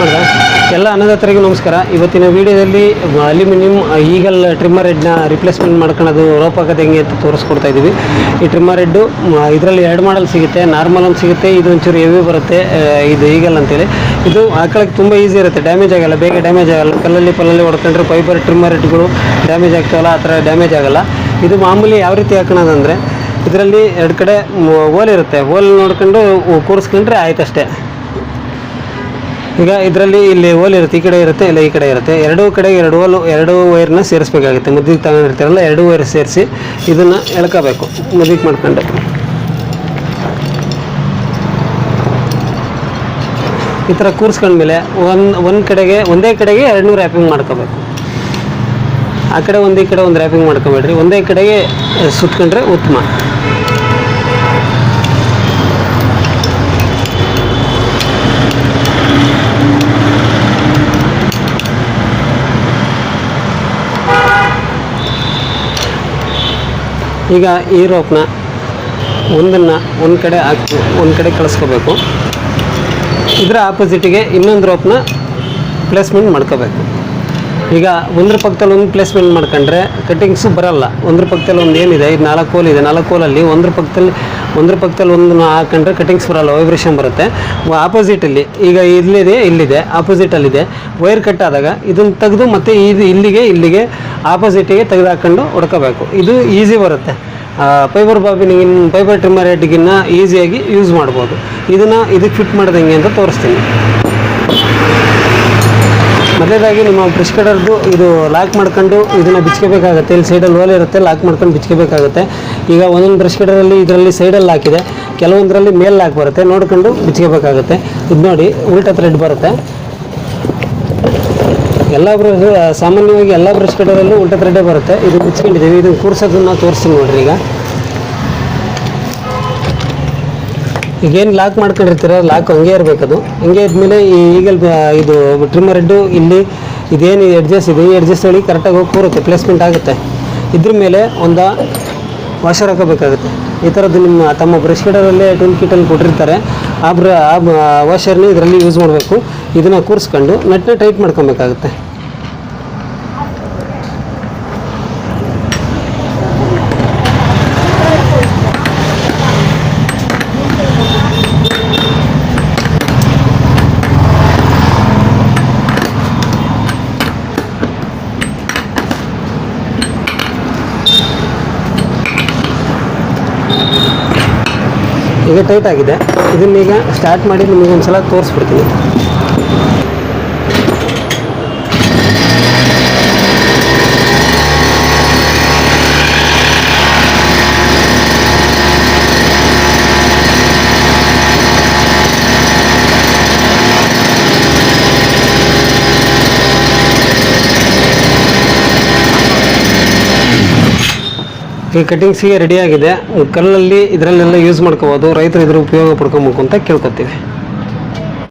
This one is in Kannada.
ಮಾಡಿದೆ. ಎಲ್ಲ ಅನ್ನದಾತರಿಗೂ ನಮಸ್ಕಾರ. ಇವತ್ತಿನ ವಿಡಿಯೋದಲ್ಲಿ ಅಲ್ಯೂಮಿನಿಯಂ ಈಗಲ್ ಟ್ರಿಮ್ಮರ್ ಹೆಡ್ನ ರಿಪ್ಲೇಸ್ಮೆಂಟ್ ಮಾಡ್ಕೊಳ್ಳೋದು ರೋಪ್ ಹಾಕೋದು ಹೆಂಗೆ ಅಂತ ತೋರಿಸ್ಕೊಡ್ತಾ ಇದ್ದೀವಿ. ಈ ಟ್ರಿಮ್ಮರ್ ಹೆಡ್ಡು ಇದರಲ್ಲಿ 2 ಮಾಡಲ್ ಸಿಗುತ್ತೆ. ನಾರ್ಮಲ್ ಒಂದು ಸಿಗುತ್ತೆ, ಇದು ಒಂಚೂರು ಹೆವಿ ಬರುತ್ತೆ. ಇದು ಈಗಲ್ ಅಂತೇಳಿ ಇದು ಹಾಕೊಳ್ಳೋಕ್ಕೆ ತುಂಬ ಈಸಿ ಇರುತ್ತೆ, ಡ್ಯಾಮೇಜ್ ಆಗೋಲ್ಲ, ಬೇಗ ಡ್ಯಾಮೇಜ್ ಆಗೋಲ್ಲ. ಕಲ್ಲಲ್ಲಿ ಹೊಡ್ಕೊಂಡ್ರೆ ಫೈಬರ್ ಟ್ರಿಮ್ಮರ್ ಹೆಡ್ಗಳು ಡ್ಯಾಮೇಜ್ ಆಗ್ತಾವಲ್ಲ, ಆ ಥರ ಡ್ಯಾಮೇಜ್ ಆಗೋಲ್ಲ. ಇದು ಮಾಮೂಲಿ ಯಾವ ರೀತಿ ಹಾಕೋಣದಂದರೆ ಇದರಲ್ಲಿ 2 ಕಡೆ ಹೋಲ್ ಇರುತ್ತೆ, ಹೋಲ್ ನೋಡ್ಕೊಂಡು ಕೂರಿಸ್ಕೊಂಡ್ರೆ ಆಯ್ತು ಅಷ್ಟೇ. ಈಗ ಇದರಲ್ಲಿ ಇಲ್ಲಿ ಹೋಲ್ ಇರುತ್ತೆ, ಈ ಕಡೆ ಇರುತ್ತೆ, ಇಲ್ಲ ಈ ಕಡೆ ಇರುತ್ತೆ. 2 ಕಡೆಗೆ 2 ಹೋಲು 2 ವೈರ್ನ ಸೇರಿಸ್ಬೇಕಾಗುತ್ತೆ. ಮುದ್ದಿಗೆ ತಗೊಂಡಿರ್ತಾರಲ್ಲ 2 ವೈರ್ ಸೇರಿಸಿ ಇದನ್ನು ಎಳ್ಕೋಬೇಕು ಮುದ್ದಿಗೆ ಮಾಡ್ಕೊಂಡು. ಈ ಥರ ಕೂರಿಸ್ಕೊಂಡ್ಮೇಲೆ ಒಂದೇ ಕಡೆಗೆ 2 ರ್ಯಾಪಿಂಗ್ ಮಾಡ್ಕೋಬೇಕು. ಆ ಕಡೆ ಈ ಕಡೆ ಒಂದು ರ್ಯಾಪಿಂಗ್ ಮಾಡ್ಕೊಬೇಡ್ರಿ, ಒಂದೇ ಕಡೆಗೆ ಸುತ್ಕೊಂಡ್ರೆ ಉತ್ತಮ. ಈಗ ಈ ರೋಪ್ನ ಒಂದು ಕಡೆ ಕಳಿಸ್ಕೋಬೇಕು. ಇದರ ಆಪೋಸಿಟಿಗೆ ಇನ್ನೊಂದು ರೋಪ್ನ ಪ್ಲೇಸ್ಮೆಂಟ್ ಮಾಡ್ಕೋಬೇಕು. ಈಗ ಒಂದ್ರ ಪಕ್ಕದಲ್ಲಿ ಒಂದು ಪ್ಲೇಸ್ಮೆಂಟ್ ಮಾಡ್ಕೊಂಡ್ರೆ ಕಟ್ಟಿಂಗ್ಸು ಬರೋಲ್ಲ. ಒಂದ್ರ ಪಕ್ಕದಲ್ಲಿ ಒಂದು ಏನಿದೆ, ಇದು 4 ಹೋಲ್ ಇದೆ, 4 ಹೋಲಲ್ಲಿ ಒಂದ್ರ ಪಕ್ಕದಲ್ಲಿ ಒಂದು ಹಾಕೊಂಡ್ರೆ ಕಟ್ಟಿಂಗ್ಸ್ ಬರೋಲ್ಲ, ವೈಬ್ರೇಷನ್ ಬರುತ್ತೆ. ಆಪೋಸಿಟಲ್ಲಿ ಈಗ ಇಲ್ಲಿದೆ ಆಪೋಸಿಟಲ್ಲಿದೆ, ವೈರ್ ಕಟ್ ಆದಾಗ ಇದನ್ನು ತೆಗೆದು ಮತ್ತೆ ಇದು ಇಲ್ಲಿಗೆ ಆಪೋಸಿಟಿಗೆ ತೆಗೆದು ಹಾಕ್ಕೊಂಡು ಹೊಡ್ಕೋಬೇಕು. ಇದು ಈಸಿ ಬರುತ್ತೆ. ಫೈಬರ್ ಟ್ರಿಮ್ಮರ್ ಹೆಡ್ಗಿನ್ನ ಈಸಿಯಾಗಿ ಯೂಸ್ ಮಾಡ್ಬೋದು. ಇದಕ್ಕೆ ಫಿಟ್ ಮಾಡೋದು ಹೆಂಗೆ ಅಂತ ತೋರಿಸ್ತೀನಿ. ಮೊದಲೇದಾಗಿ ನಿಮ್ಮ ಬ್ರಷ್ ಕಟರ್ದು ಇದು ಲಾಕ್ ಮಾಡ್ಕೊಂಡು ಇದನ್ನು ಬಿಚ್ಕೋಬೇಕಾಗುತ್ತೆ. ಇಲ್ಲಿ ಸೈಡಲ್ಲಿ ಹೋಲ್ ಇರುತ್ತೆ, ಲಾಕ್ ಮಾಡ್ಕೊಂಡು ಬಿಚ್ಕೋಬೇಕಾಗುತ್ತೆ. ಈಗ ಒಂದೊಂದು ಬ್ರಷ್ ಕಟರಲ್ಲಿ ಇದರಲ್ಲಿ ಸೈಡಲ್ಲಿ ಹಾಕಿದೆ, ಕೆಲವೊಂದರಲ್ಲಿ ಮೇಲೆ ಲಾಕ್ ಬರುತ್ತೆ, ನೋಡ್ಕೊಂಡು ಬಿಚ್ಕೋಬೇಕಾಗುತ್ತೆ. ಇದು ನೋಡಿ ಉಲ್ಟಾ ಥ್ರೆಡ್ ಬರುತ್ತೆ. ಸಾಮಾನ್ಯವಾಗಿ ಎಲ್ಲ ಬ್ರಷ್ ಕಟರಲ್ಲೂ ಉಲ್ಟಾ ಥ್ರೆಡ್ಡೇ ಬರುತ್ತೆ. ಇದು ಬಿಚ್ಕೊಂಡಿದ್ದೀವಿ, ಇದನ್ನು ಕೂರ್ಸೋದನ್ನು ತೋರಿಸ್ತೀನಿ ನೋಡಿರಿ. ಈಗೇನು ಲಾಕ್ ಮಾಡ್ಕೊಂಡಿರ್ತೀರ ಲಾಕ್ ಹಂಗೆ ಇರಬೇಕದು. ಹಂಗೆ ಇದ್ಮೇಲೆ ಇದು ಟ್ರಿಮ್ಮರ್ ಹೆಡ್ಡು ಇಲ್ಲಿ ಇದೇನು ಎಡ್ಜಸ್ಟ್ ಇದೆ, ಈ ಎಡ್ಜಸ್ಟ್ ಹೇಳಿ ಕರೆಕ್ಟಾಗಿ ಹೋಗಿ ಕೂರುತ್ತೆ, ಪ್ಲೇಸ್ಮೆಂಟ್ ಆಗುತ್ತೆ. ಇದ್ರ ಮೇಲೆ ಒಂದು ವಾಷರ್ ಹಾಕೋಬೇಕಾಗುತ್ತೆ. ಈ ಥರದ್ದು ತಮ್ಮ ಬ್ರಷ್ ಕಟರಲ್ಲೇ ಟೂಲ್ ಕಿಟಲ್ಲಿ ಕೊಟ್ಟಿರ್ತಾರೆ. ಆ ವಾಷರ್ನ ಇದರಲ್ಲಿ ಯೂಸ್ ಮಾಡಬೇಕು. ಇದನ್ನು ಕೂರಿಸ್ಕೊಂಡು ನಟ್ನ ಟೈಟ್ ಮಾಡ್ಕೊಬೇಕಾಗುತ್ತೆ. ಈಗ ಟೈಟ್ ಆಗಿದೆ. ಇದನ್ನೀಗ ಸ್ಟಾರ್ಟ್ ಮಾಡಿ ನಿಮಗೆ ಒಂದು ಸಲ ತೋರಿಸ್ಬಿಡ್ತೀನಿ. ಈ ಕಟಿಂಗ್ಸಿಗೆ ರೆಡಿಯಾಗಿದೆ. ಕಲ್ಲಲ್ಲಿ ಇದರಲ್ಲೆಲ್ಲ ಯೂಸ್ ಮಾಡ್ಕೋಬೋದು. ರೈತರು ಇದ್ರ ಉಪಯೋಗ ಪಡ್ಕೊಬೇಕು ಅಂತ ಕೇಳ್ಕೊತೀವಿ.